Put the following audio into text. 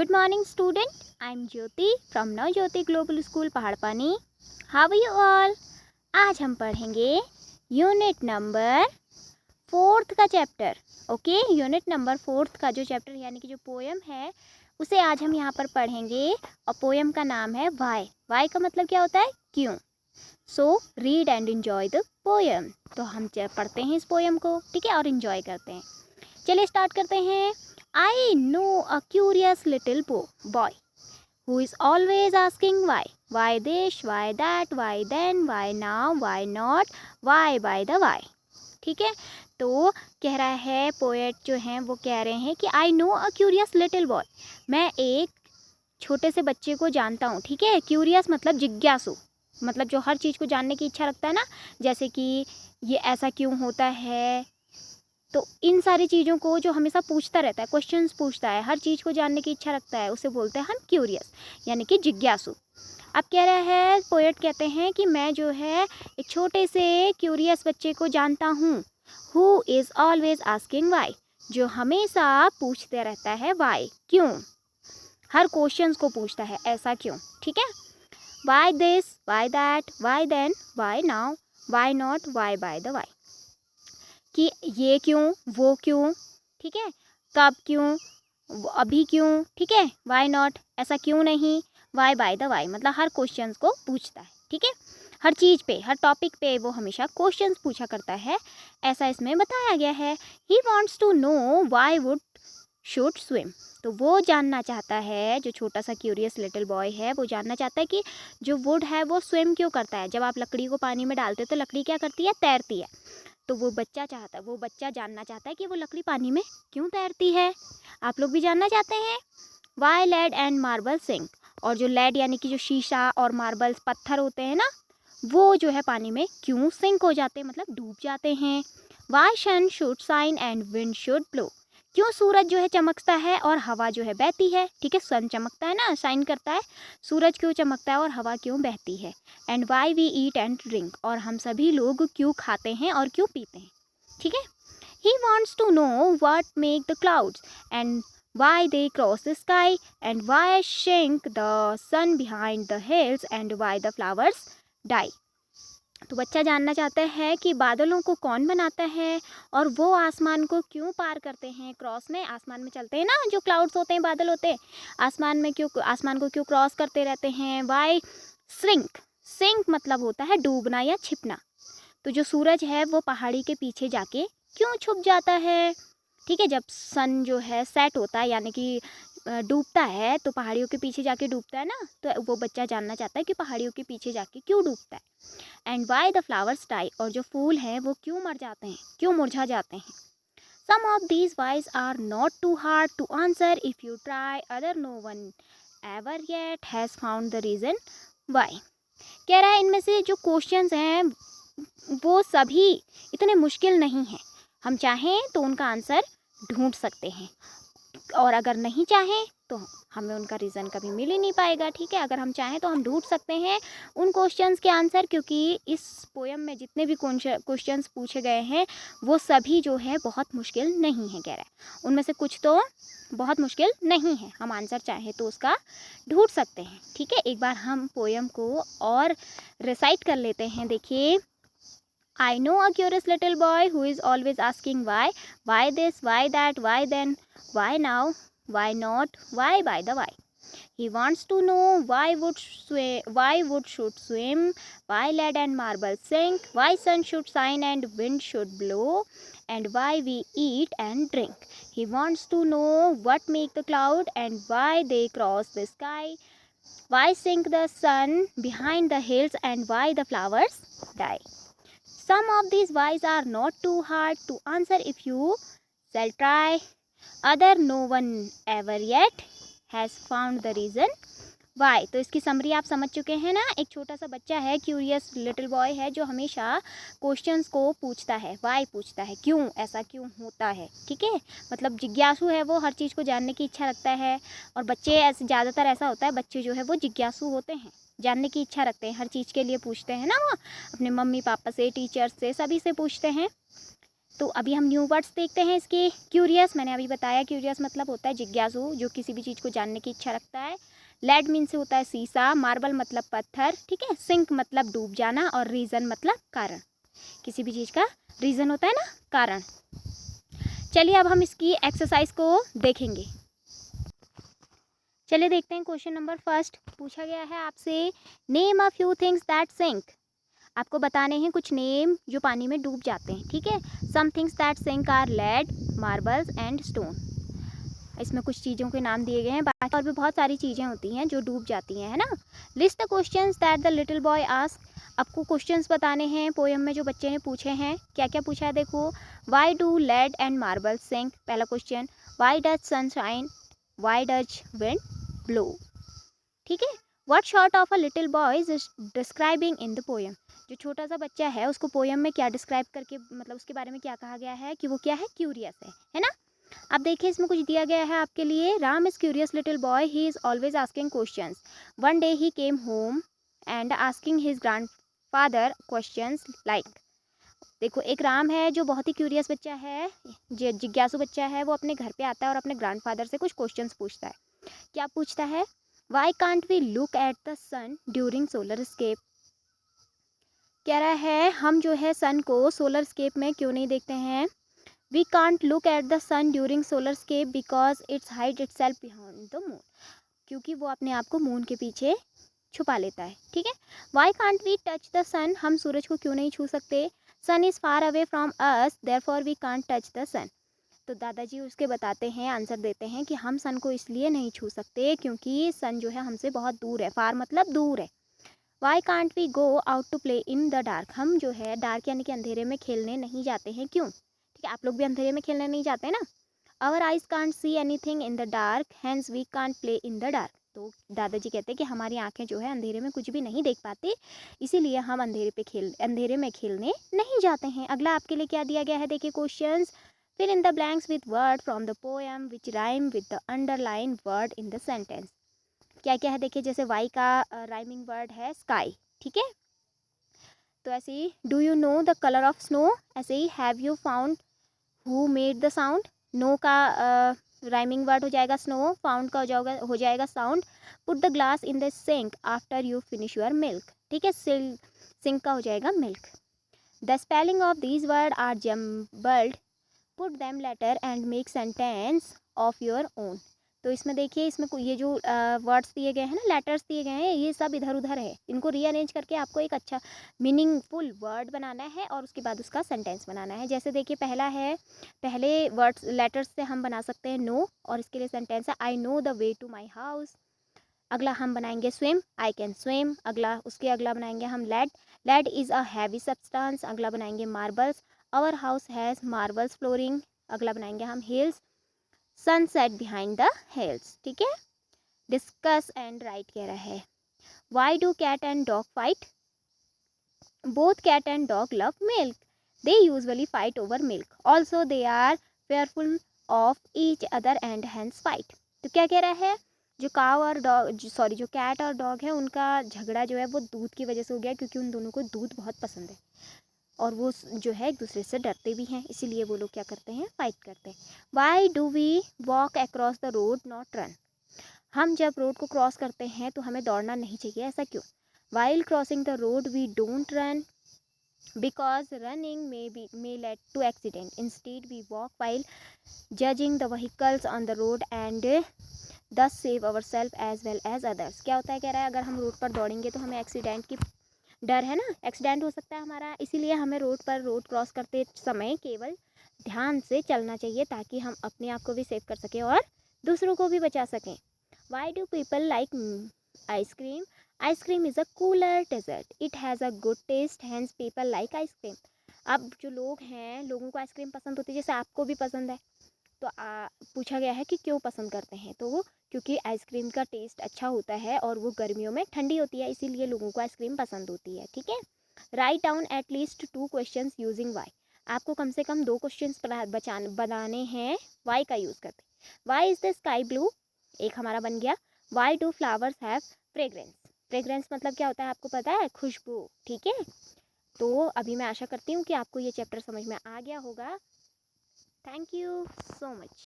Good morning, student. I'm Jyoti from Navjyoti Global School, Paharpani. How are you all? आज हम पढ़ेंगे unit number 4 का chapter. Okay, unit number 4 का जो chapter यानी कि जो पोएम है उसे आज हम यहाँ पर पढ़ेंगे. और पोएम का नाम है वाई. वाई का मतलब क्या होता है? क्यों. So read and enjoy the poem. तो हम पढ़ते हैं इस पोएम को, ठीक है, और इन्जॉय करते हैं. चलिए स्टार्ट करते हैं. I know a curious little boy who is always asking why. Why this, why that, why then, why now, why not, why by the why. ठीक है, तो कह रहा है पोएट जो हैं वो कह रहे हैं कि I know a curious little boy. मैं एक छोटे से बच्चे को जानता हूँ. ठीक है, क्यूरियस मतलब जिज्ञासु, मतलब जो हर चीज़ को जानने की इच्छा रखता है ना, जैसे कि ये ऐसा क्यों होता है. तो इन सारी चीज़ों को जो हमेशा पूछता रहता है, क्वेश्चंस पूछता है, हर चीज़ को जानने की इच्छा रखता है, उसे बोलते हैं हम क्यूरियस यानी कि जिज्ञासु. अब कह रहा है पोएट कहते हैं कि मैं जो है एक छोटे से क्यूरियस बच्चे को जानता हूँ. Who is always asking why, जो हमेशा पूछते रहता है वाई, क्यों. हर क्वेश्चंस को पूछता है ऐसा क्यों. ठीक है, why this, why that, why then, why now, why not, why by the why. कि ये क्यों, वो क्यों, ठीक है, कब क्यों, अभी क्यों, ठीक है, वाई नॉट, ऐसा क्यों नहीं, वाई बाय द वाई, मतलब हर क्वेश्चंस को पूछता है. ठीक है, हर चीज़ पे, हर टॉपिक पे वो हमेशा क्वेश्चंस पूछा करता है, ऐसा इसमें बताया गया है. He wants to know why wood should swim. तो वो जानना चाहता है, जो छोटा सा क्यूरियस लिटिल बॉय है वो जानना चाहता है कि जो वुड है वो स्विम क्यों करता है. जब आप लकड़ी को पानी में डालते हो तो लकड़ी क्या करती है? तैरती है. तो वो बच्चा जानना चाहता है कि वो लकड़ी पानी में क्यों तैरती है. आप लोग भी जानना चाहते हैं. Why lead and marble sink. और जो लेड यानी कि जो शीशा और मार्बल्स पत्थर होते हैं ना, वो जो है पानी में क्यों सिंक हो जाते हैं, मतलब डूब जाते हैं. Why sun should shine and wind should blow. क्यों सूरज जो है चमकता है और हवा जो है बहती है. ठीक है, सन चमकता है ना, शाइन करता है. सूरज क्यों चमकता है और हवा क्यों बहती है. And why we eat and drink. और हम सभी लोग क्यों खाते हैं और क्यों पीते हैं. ठीक है, he wants to know what make the clouds and why they cross the sky and why sink the sun behind the hills and why the flowers die. तो बच्चा जानना चाहता है कि बादलों को कौन बनाता है और वो आसमान को क्यों पार करते हैं, क्रॉस में आसमान में चलते हैं ना, जो क्लाउड्स होते हैं, बादल होते हैं, आसमान को क्यों क्रॉस करते रहते हैं. Y sink. सिंक मतलब होता है डूबना या छिपना. तो जो सूरज है वो पहाड़ी के पीछे जाके क्यों छुप जाता है. ठीक है, जब सन जो है सेट होता है यानी कि डूबता है तो पहाड़ियों के पीछे जाके डूबता है ना, तो वो बच्चा जानना चाहता है कि पहाड़ियों के पीछे जाके क्यों डूबता है. And why the flowers die. और जो फूल हैं वो क्यों मर जाते हैं, क्यों मुरझा जाते हैं. Some of these whys are not too hard to answer if you try other. No one ever yet has found the reason why. कह रहा है इनमें से जो क्वेश्चंस हैं वो सभी इतने मुश्किल नहीं हैं. हम चाहें तो उनका आंसर ढूंढ सकते हैं, और अगर नहीं चाहें तो हमें उनका रीज़न कभी मिल ही नहीं पाएगा. ठीक है, अगर हम चाहें तो हम ढूंढ सकते हैं उन क्वेश्चंस के आंसर, क्योंकि इस पोएम में जितने भी क्वेश्चंस पूछे गए हैं वो सभी जो है बहुत मुश्किल नहीं है. कह रहा है उनमें से कुछ तो बहुत मुश्किल नहीं है, हम आंसर चाहें तो उसका ढूंढ सकते हैं. ठीक है, एक बार हम पोएम को और रिसाइट कर लेते हैं. देखिए, I know a curious little boy who is always asking why this, why that, why then, why now, why not, why by the why. He wants to know why wood should swim, why lead and marble sink, why sun should shine and wind should blow, and why we eat and drink. He wants to know what make the cloud and why they cross the sky, why sink the sun behind the hills and why the flowers die. Some of these whys are not too hard to answer if you shall try. Other no one ever yet has found the reason why. तो इसकी summary आप समझ चुके हैं ना. एक छोटा सा बच्चा है, क्यूरियस लिटिल बॉय है, जो हमेशा क्वेश्चंस को पूछता है, वाई पूछता है, क्यों, ऐसा क्यों होता है. ठीक है, मतलब जिज्ञासु है, वो हर चीज़ को जानने की इच्छा रखता है. और बच्चे ऐसे ज़्यादातर ऐसा होता है, बच्चे जो है वो जिज्ञासु होते हैं, जानने की इच्छा रखते हैं, हर चीज़ के लिए पूछते हैं ना, वो अपने मम्मी पापा से, टीचर्स से, सभी से पूछते हैं. तो अभी हम न्यू वर्ड्स देखते हैं इसके। क्यूरियस, मैंने अभी बताया क्यूरियस मतलब होता है जिज्ञासु, जो किसी भी चीज़ को जानने की इच्छा रखता है। लेड मीन से होता है सीसा, मार्बल मतलब पत्थर, ठीक है। सिंक मतलब डूब जाना, और रीज़न मतलब कारण। किसी भी चीज़ का रीज़न होता है ना, कारण। चलिए अब हम इसकी एक्सरसाइज को देखेंगे। चलिए देखते हैं क्वेश्चन नंबर फर्स्ट। पूछा गया है आपसे, name a few things that sink. आपको बताने हैं कुछ नेम जो पानी में डूब जाते हैं, ठीक है। Some things that sink are lead, marbles and stone. इसमें कुछ चीज़ों के नाम दिए गए हैं, बाकी और भी बहुत सारी चीज़ें होती हैं जो डूब जाती हैं, है ना। List the questions that the little boy ask. आपको क्वेश्चंस बताने हैं पोएम में जो बच्चे ने पूछे हैं। क्या क्या पूछा है देखो। Why do lead and marble sink, पहला question. Why does sun shine, why does wind blow, ठीक है। What sort of a little boy is describing in the poem. जो छोटा सा बच्चा है उसको पोएम में क्या डिस्क्राइब करके, मतलब उसके बारे में क्या कहा गया है कि वो क्या है, क्यूरियस है ना। अब देखिए इसमें कुछ दिया गया है आपके लिए। Ram is curious little boy, he is always asking questions. One day he came home and asking his grandfather questions like. देखो एक राम है जो बहुत ही क्यूरियस बच्चा है, जिज्ञासु बच्चा है। वो अपने घर पे आता है और अपने ग्रैंडफादर से कुछ क्वेश्चंस पूछता है। क्या पूछता है। Why can't we look at the sun during solar स्केप। कह रहा है हम जो है सन को सोलर स्केप में क्यों नहीं देखते हैं। We can't look at the sun during solar स्केप because it's hide itself behind the moon. क्योंकि वो अपने आप को मून के पीछे छुपा लेता है, ठीक है। Why can't we touch the sun, हम सूरज को क्यों नहीं छू सकते। Sun is far away from us therefore we can't touch the sun. तो दादाजी उसके बताते हैं, आंसर देते हैं कि हम सन को इसलिए नहीं छू सकते क्योंकि सन जो है हमसे बहुत दूर है। फार मतलब दूर है। Why can't we go out to play in the dark, हम जो है डार्क यानी कि अंधेरे में खेलने नहीं जाते हैं, क्यों। ठीक है, आप लोग भी अंधेरे में खेलने नहीं जाते ना। Our eyes can't see anything in the dark hence we can't play in the dark. तो दादाजी कहते हैं कि हमारी आंखें जो है अंधेरे में कुछ भी नहीं देख पाती, इसीलिए हम अंधेरे में खेलने नहीं जाते हैं। अगला आपके लिए क्या दिया गया है देखिए questions. Fill in the blanks with word from the poem which rhyme with the underline word in the sentence. क्या क्या है देखिए, जैसे वाई का राइमिंग वर्ड है स्काई, ठीक है। तो ऐसे ही do you know the colour of snow, ऐसे ही have you found who made the sound. Know का राइमिंग वर्ड हो जाएगा स्नो, फाउंड का हो जाएगा sound. Put the glass in the sink after you finish your milk, ठीक है। सिंक का हो जाएगा milk. The spelling of these word are jumbled, put them letter and make sentence of your own. तो इसमें देखिए, इसमें ये जो वर्ड्स दिए गए हैं ना, लेटर्स दिए गए हैं, ये सब इधर उधर है। इनको रीअरेंज करके आपको एक अच्छा मीनिंगफुल वर्ड बनाना है और उसके बाद उसका सेंटेंस बनाना है। जैसे देखिए पहला है, पहले वर्ड्स लेटर्स से हम बना सकते हैं नो, और इसके लिए सेंटेंस है I know the way to my house. अगला हम बनाएंगे स्विम, आई कैन स्विम। अगला बनाएंगे हम lead is a heavy substance. अगला बनाएंगे marbles, our house has marbles flooring. अगला बनाएंगे हम hills, sunset behind the hills, ठीक है। डिस्कस एंड राइट कह रहा है। Why do cat and dog fight, both cat and dog love milk, they usually fight over milk, also they are fearful of each other and hence fight. तो क्या कह रहा है, जो काव और डॉग, जो कैट और डॉग है, उनका झगड़ा जो है वो दूध की वजह से हो गया, क्योंकि उन दोनों को दूध बहुत पसंद है और वो जो है एक दूसरे से डरते भी हैं, इसीलिए वो लोग क्या करते हैं, फाइट करते हैं। Why do we walk across the road not run, हम जब रोड को क्रॉस करते हैं तो हमें दौड़ना नहीं चाहिए, ऐसा क्यों। While crossing the road we don't run because running may lead to accident, instead we walk while judging the vehicles on the road and thus save ourselves as well as others। क्या होता है, कह रहा है अगर हम road पर दौड़ेंगे तो हमें एक्सीडेंट की डर है ना, एक्सीडेंट हो सकता है हमारा, इसीलिए हमें रोड क्रॉस करते समय केवल ध्यान से चलना चाहिए, ताकि हम अपने आप को भी सेव कर सकें और दूसरों को भी बचा सकें। Why do people like ice cream, ice cream is a cooler dessert, it has a good taste, hence people like ice cream. अब जो लोग हैं, लोगों को आइसक्रीम पसंद होती है, जैसे आपको भी पसंद है। तो पूछा गया है कि क्यों पसंद करते हैं, तो वो क्योंकि आइसक्रीम का टेस्ट अच्छा होता है और वो गर्मियों में ठंडी होती है, इसीलिए लोगों को आइसक्रीम पसंद होती है, ठीक है। Write down at least 2 questions using why, आपको कम से कम 2 क्वेश्चंस बनाने हैं वाई का यूज़ करते। Why is the sky blue, एक हमारा बन गया। Why do flowers have fragrance, fragrance मतलब क्या होता है आपको पता है, खुशबू, ठीक है। तो अभी मैं आशा करती हूँ कि आपको ये चैप्टर समझ में आ गया होगा। Thank you so much.